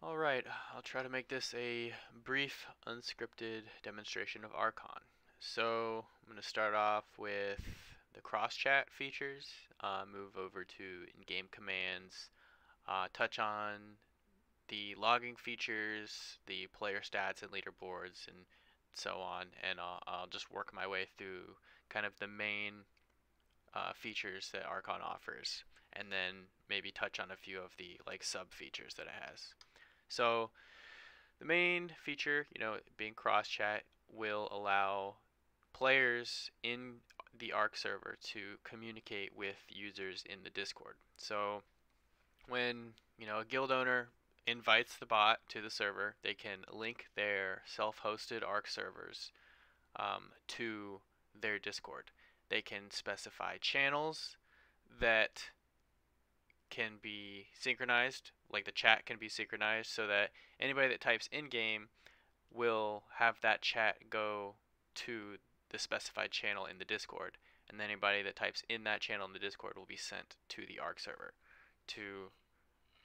Alright, I'll try to make this a brief, unscripted demonstration of Arkon. So, I'm going to start off with the cross-chat features, move over to in-game commands, touch on the logging features, the player stats and leaderboards, and so on, and I'll just work my way through kind of the main features that Arkon offers, and then maybe touch on a few of the sub-features that it has. So the main feature, being cross chat, will allow players in the Ark server to communicate with users in the Discord. So when, a guild owner invites the bot to the server, they can link their self-hosted Ark servers to their Discord. They can specify channels that can be synchronized, like the chat can be synchronized so that anybody that types in game will have that chat go to the specified channel in the Discord, and then anybody that types in that channel in the Discord will be sent to the Ark server to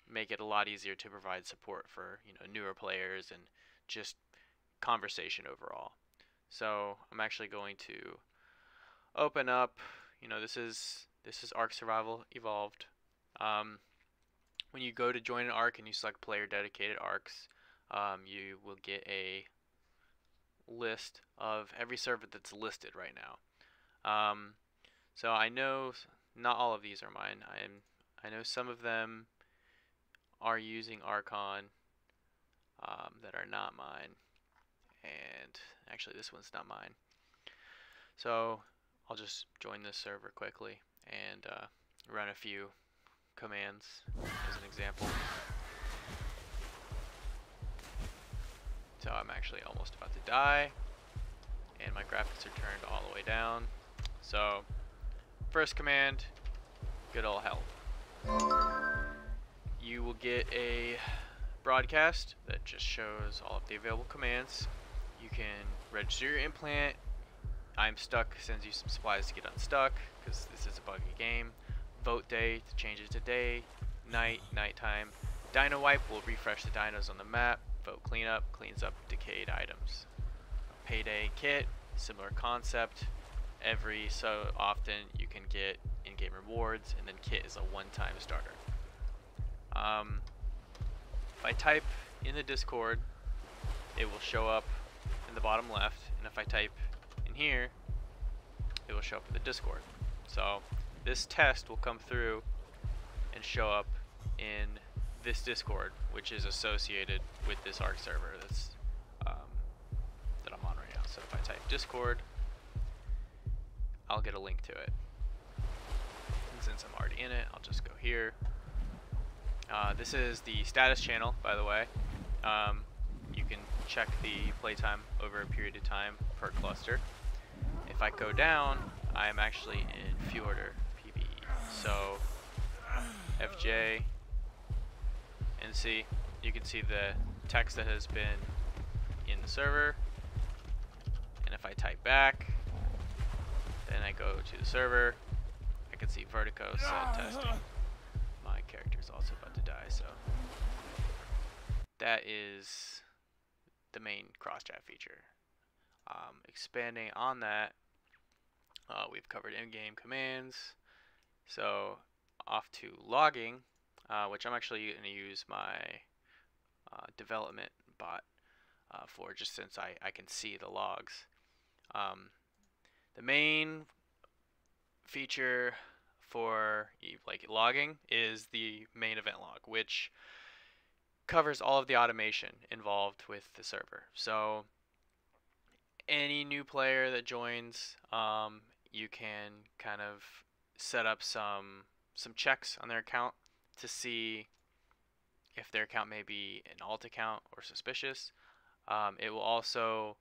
make it a lot easier to provide support for newer players and just conversation overall. So I'm actually going to open up, this is Ark Survival Evolved. When you go to join an Ark and you select player dedicated Arks, you will get a list of every server that's listed right now. So I know not all of these are mine. I know some of them are using Arkon that are not mine, and actually this one's not mine. So I'll just join this server quickly and run a few commands as an example. So I'm actually almost about to die, and my graphics are turned all the way down. So first command, good old health. You will get a broadcast that just shows all of the available commands. You can register your implant. I'm stuck sends you some supplies to get unstuck because this is a buggy game. Vote day to change it to day, night, nighttime. Dino wipe will refresh the dinos on the map. Vote cleanup cleans up decayed items. Payday kit, similar concept. Every so often you can get in-game rewards, and then kit is a one-time starter. If I type in the Discord, it will show up in the bottom left, and if I type in here, it will show up in the Discord. So this test will come through and show up in this Discord, which is associated with this Ark server that I'm on right now. So if I type Discord, I'll get a link to it. And since I'm already in it, I'll just go here. This is the status channel, by the way. You can check the playtime over a period of time per cluster. If I go down, I'm actually in Fjorder PvE. So FJ NC, you can see the text that has been in the server. And if I type back, then I go to the server, I can see Vertigo said testing. My character is also about to die, so that is the main cross-chat feature. Expanding on that, we've covered in-game commands. So off to logging, which I'm actually going to use my development bot for, just since I can see the logs. The main feature for logging is the main event log, which covers all of the automation involved with the server. So any new player that joins, you can kind of set up some checks on their account to see if their account may be an alt account or suspicious. It will also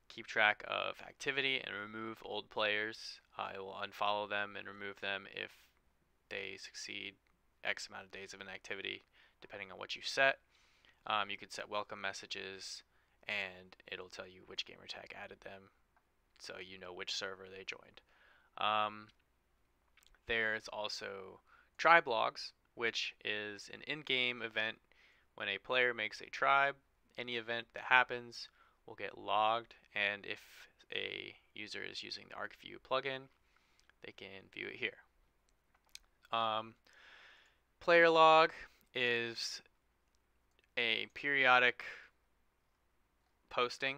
keep track of activity and remove old players. It will unfollow them and remove them if they succeed X amount of days of an activity, depending on what you set. You can set welcome messages, and it'll tell you which gamertag added them, so you know which server they joined. There's also tribe logs, which is an in-game event when a player makes a tribe, any event that happens will get logged, and if a user is using the ArcView plugin, they can view it here. Player log is a periodic posting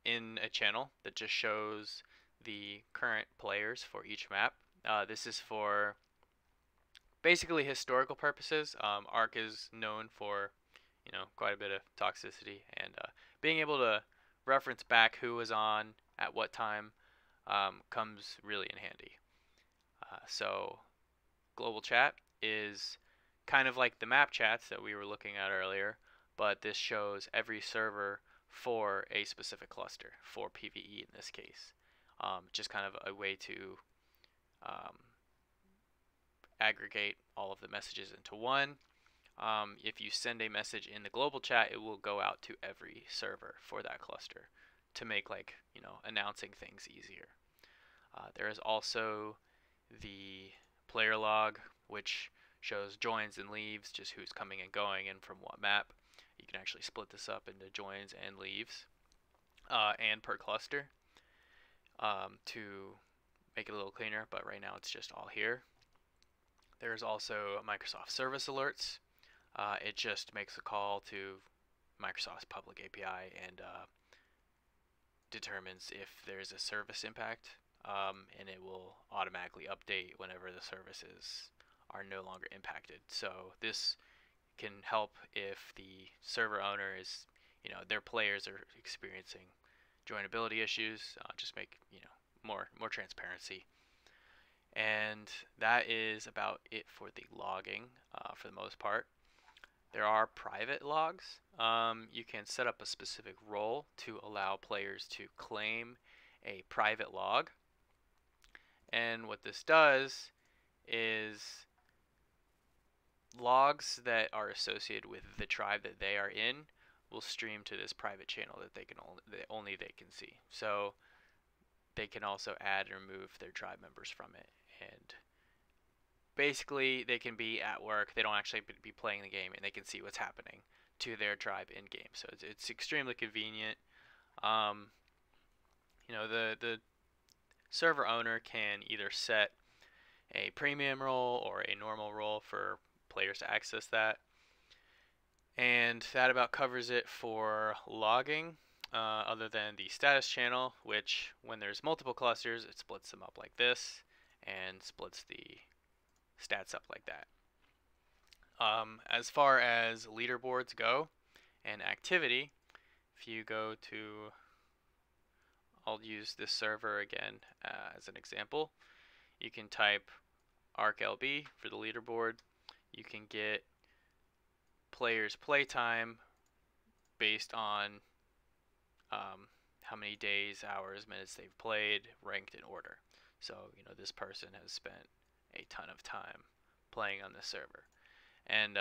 in a channel that just shows the current players for each map. This is for basically historical purposes. Ark is known for, quite a bit of toxicity, and being able to reference back who was on at what time comes really in handy. So global chat is kind of like the map chats that we were looking at earlier, but this shows every server for a specific cluster, for PvE in this case. Just kind of a way to aggregate all of the messages into one. If you send a message in the global chat, it will go out to every server for that cluster to make, announcing things easier. There is also the player log, which shows joins and leaves, just who's coming and going and from what map. You can actually split this up into joins and leaves, and per cluster, to make it a little cleaner, but right now it's just all here. There's also Microsoft Service Alerts. It just makes a call to Microsoft's public API and determines if there's a service impact, and it will automatically update whenever the services are no longer impacted. So this can help if the server owner is, their players are experiencing joinability issues, just make, more transparency. And that is about it for the logging, for the most part. There are private logs. You can set up a specific role to allow players to claim a private log. And what this does is logs that are associated with the tribe that they are in will stream to this private channel that only they can see. So they can also add and remove their tribe members from it. And basically, they can be at work. They don't actually be playing the game, and they can see what's happening to their tribe in game. So it's extremely convenient. The server owner can either set a premium role or a normal role for players to access that. And that about covers it for logging, other than the status channel, which when there's multiple clusters, it splits them up like this and splits the stats up like that. As far as leaderboards go and activity, if you go to, I'll use this server again as an example. You can type ArkLB for the leaderboard. You can get players' playtime based on how many days, hours, minutes they've played, ranked in order. So, this person has spent a ton of time playing on this server. And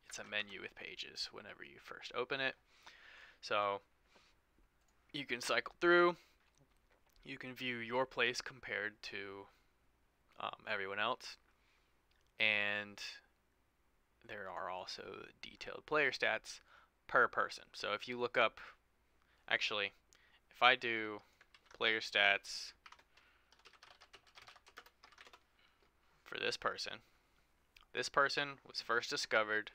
it's a menu with pages whenever you first open it. So you can cycle through. You can view your place compared to everyone else. And there are also detailed player stats per person. So if you look up, actually, if I do player stats for this person was first discovered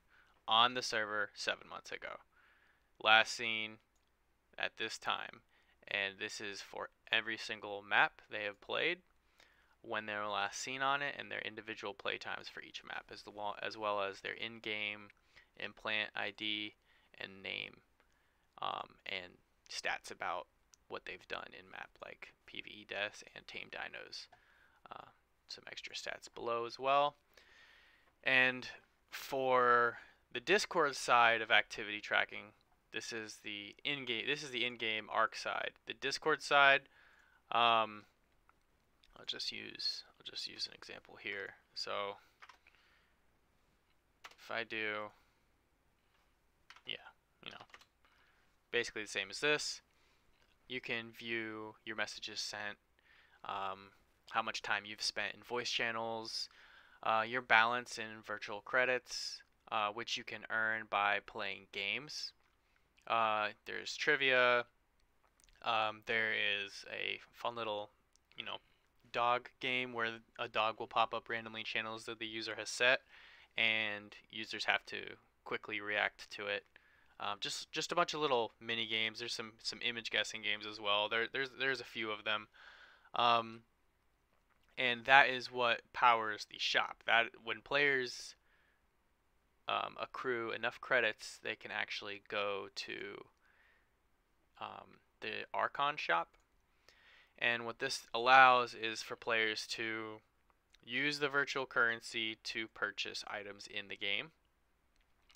on the server 7 months ago. Last seen at this time. And this is for every single map they have played, when they were last seen on it, and their individual play times for each map, as well as their in-game implant ID and name, and stats about what they've done in map, like PvE deaths and tame dinos. Some extra stats below as well. And for the Discord side of activity tracking, this is the in-game Ark side. The Discord side, I'll just use an example here. So if I do, basically the same as this. You can view your messages sent, how much time you've spent in voice channels, your balance in virtual credits, which you can earn by playing games. There's trivia. There is a fun little, dog game where a dog will pop up randomly in channels that the user has set, and users have to quickly react to it. Just a bunch of little mini games. There's some image guessing games as well. There's a few of them. Um, and that is what powers the shop. That when players accrue enough credits, they can actually go to the Arkon shop. And what this allows is for players to use the virtual currency to purchase items in the game.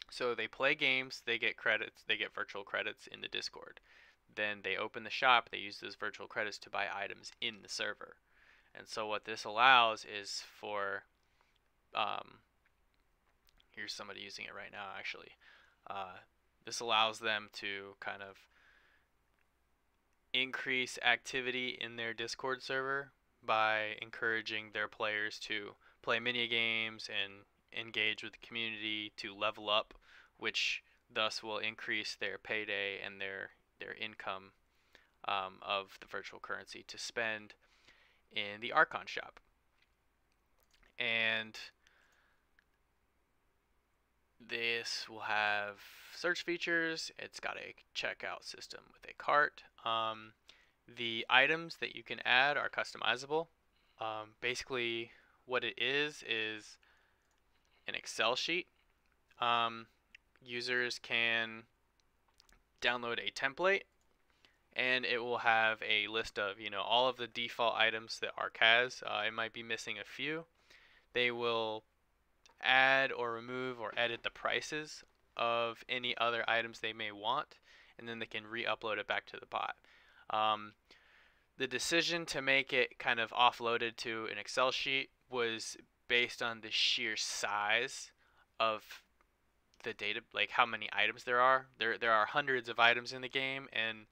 So they play games, they get credits, they get virtual credits in the Discord. Then they open the shop, they use those virtual credits to buy items in the server. And so what this allows is for, here's somebody using it right now actually. This allows them to kind of increase activity in their Discord server by encouraging their players to play mini games and engage with the community to level up, which thus will increase their payday and their income of the virtual currency to spend in the Arkon shop. And this will have search features. It's got a checkout system with a cart. The items that you can add are customizable. Basically, what it is an Excel sheet. Users can download a template, and it will have a list of all of the default items that Ark has. It might be missing a few. They will add or remove or edit the prices of any other items they may want, and then they can re-upload it back to the bot. The decision to make it kind of offloaded to an Excel sheet was based on the sheer size of the data, like how many items there are. There are hundreds of items in the game, and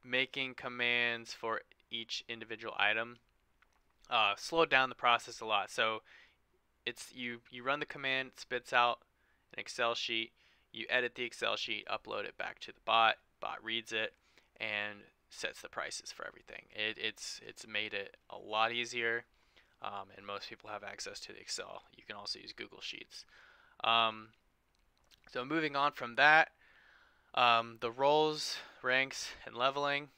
making commands for each individual item slowed down the process a lot. So it's you run the command, it spits out an Excel sheet, you edit the Excel sheet, upload it back to the bot reads it, and sets the prices for everything. It's made it a lot easier, and most people have access to the Excel. You can also use Google Sheets. So moving on from that, the roles, ranks, and leveling.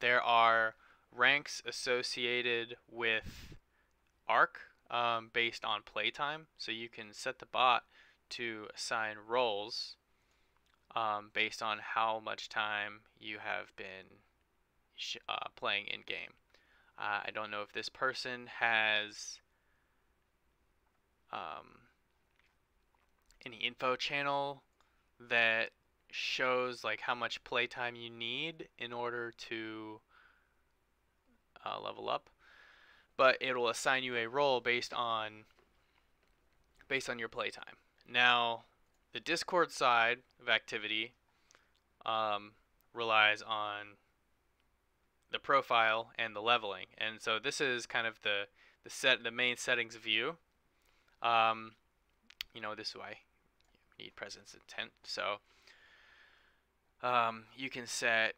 There are ranks associated with Ark based on playtime. So you can set the bot to assign roles based on how much time you have been playing in game. I don't know if this person has any info channel that shows like how much playtime you need in order to level up, but it will assign you a role based on your playtime. Now, the Discord side of activity relies on the profile and the leveling, and so this is kind of the main settings view. This way you need presence intent. So you can set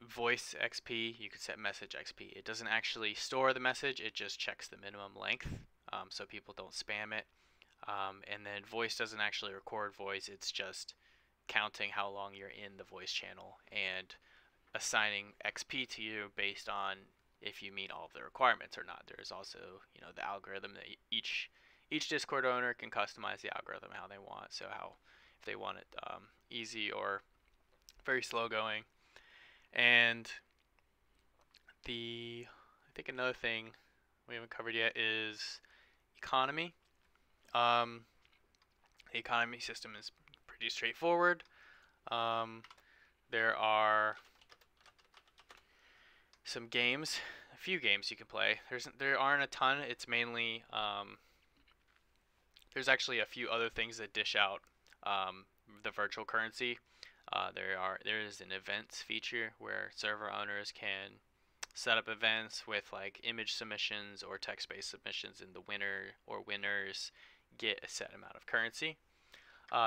voice XP, you can set message XP. It doesn't actually store the message, it just checks the minimum length so people don't spam it. And then voice doesn't actually record voice, it's just counting how long you're in the voice channel and assigning XP to you based on if you meet all of the requirements or not. There's also the algorithm that each Discord owner can customize the algorithm how they want. So if they want it easy or very slow going. And I think another thing we haven't covered yet is economy. The economy system is pretty straightforward. There are some games, a few games you can play. There aren't a ton. It's mainly there's actually a few other things that dish out the virtual currency. There is an events feature where server owners can set up events with like image submissions or text-based submissions, and the winner or winners get a set amount of currency.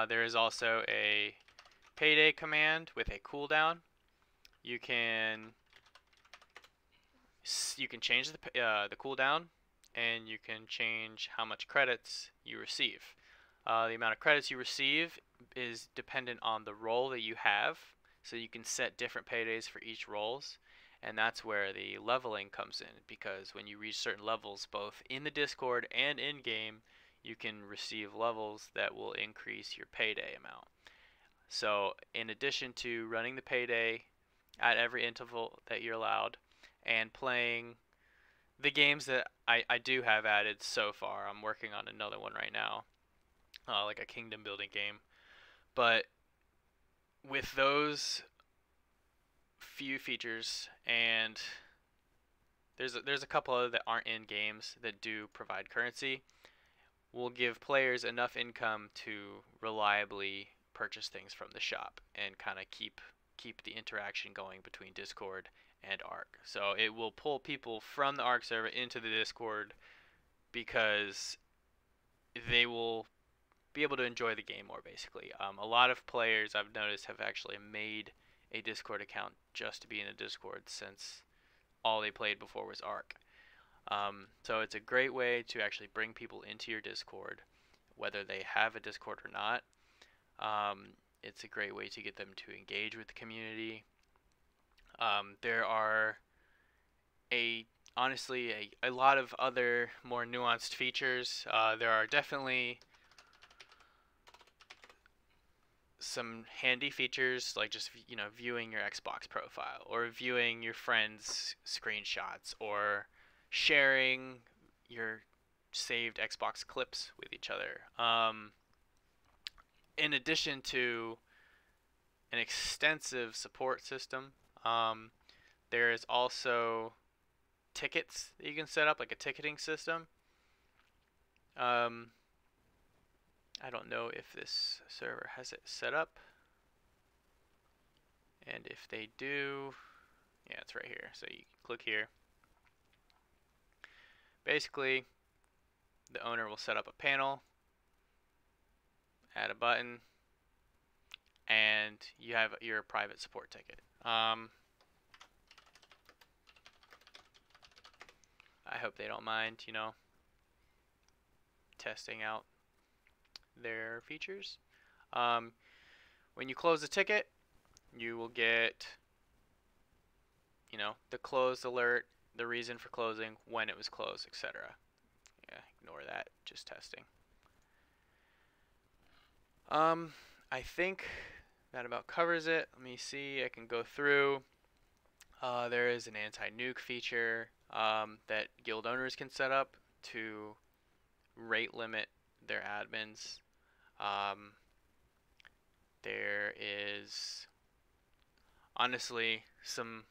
There is also a payday command with a cooldown. You can change the cooldown, and you can change how much credits you receive. The amount of credits you receive is dependent on the role that you have, so you can set different paydays for each roles, and that's where the leveling comes in, because when you reach certain levels, both in the Discord and in game, you can receive levels that will increase your payday amount. So in addition to running the payday at every interval that you're allowed, and playing the games that I do have added so far, I'm working on another one right now, like a kingdom building game. But with those few features, and there's a couple other that aren't in games that do provide currency, will give players enough income to reliably purchase things from the shop and kind of keep the interaction going between Discord and Ark. So it will pull people from the Ark server into the Discord, because they will be able to enjoy the game more, basically. A lot of players I've noticed have actually made a Discord account just to be in a Discord, since all they played before was Ark. So it's a great way to actually bring people into your Discord, whether they have a Discord or not. It's a great way to get them to engage with the community. There are honestly a lot of other more nuanced features. There are definitely some handy features, like just viewing your Xbox profile, or viewing your friends' screenshots, or sharing your saved Xbox clips with each other. In addition to an extensive support system, there is also tickets that you can set up, like a ticketing system. I don't know if this server has it set up, and if they do, yeah, it's right here. So you click here. Basically, the owner will set up a panel, add a button, and you have your private support ticket. I hope they don't mind, testing out their features. When you close the ticket, you will get, the closed alert, the reason for closing, when it was closed, etc. Yeah, ignore that, just testing. I think that about covers it. Let me see, I can go through. There is an anti-nuke feature that guild owners can set up to rate limit their admins. There is honestly some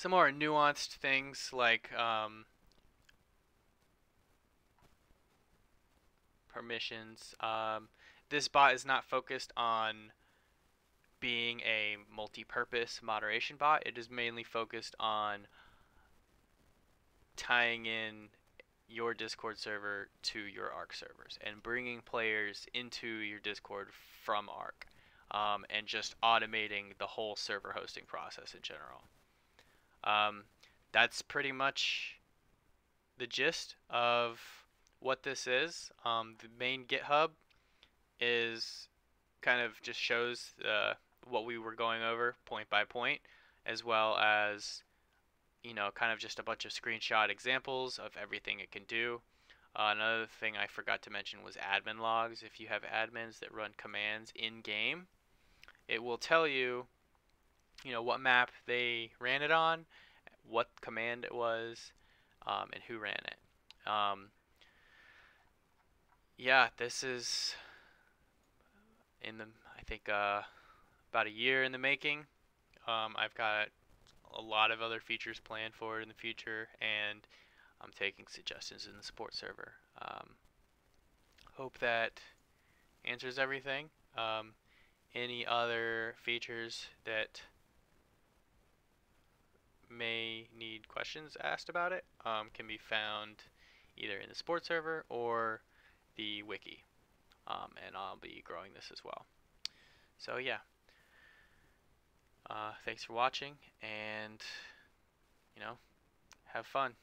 more nuanced things, like permissions. This bot is not focused on being a multi-purpose moderation bot. It is mainly focused on tying in your Discord server to your Ark servers and bringing players into your Discord from Ark, and just automating the whole server hosting process in general. That's pretty much the gist of what this is. The main GitHub is kind of just shows what we were going over point by point, as well as kind of just a bunch of screenshot examples of everything it can do. Another thing I forgot to mention was admin logs. If you have admins that run commands in game, it will tell you, what map they ran it on, what command it was, and who ran it. Yeah, this is I think about a year in the making. I've got a lot of other features planned for it in the future, and I'm taking suggestions in the support server. Hope that answers everything. Any other features that may need questions asked about it can be found either in the sports server or the wiki. And I'll be growing this as well. So yeah, thanks for watching, and have fun.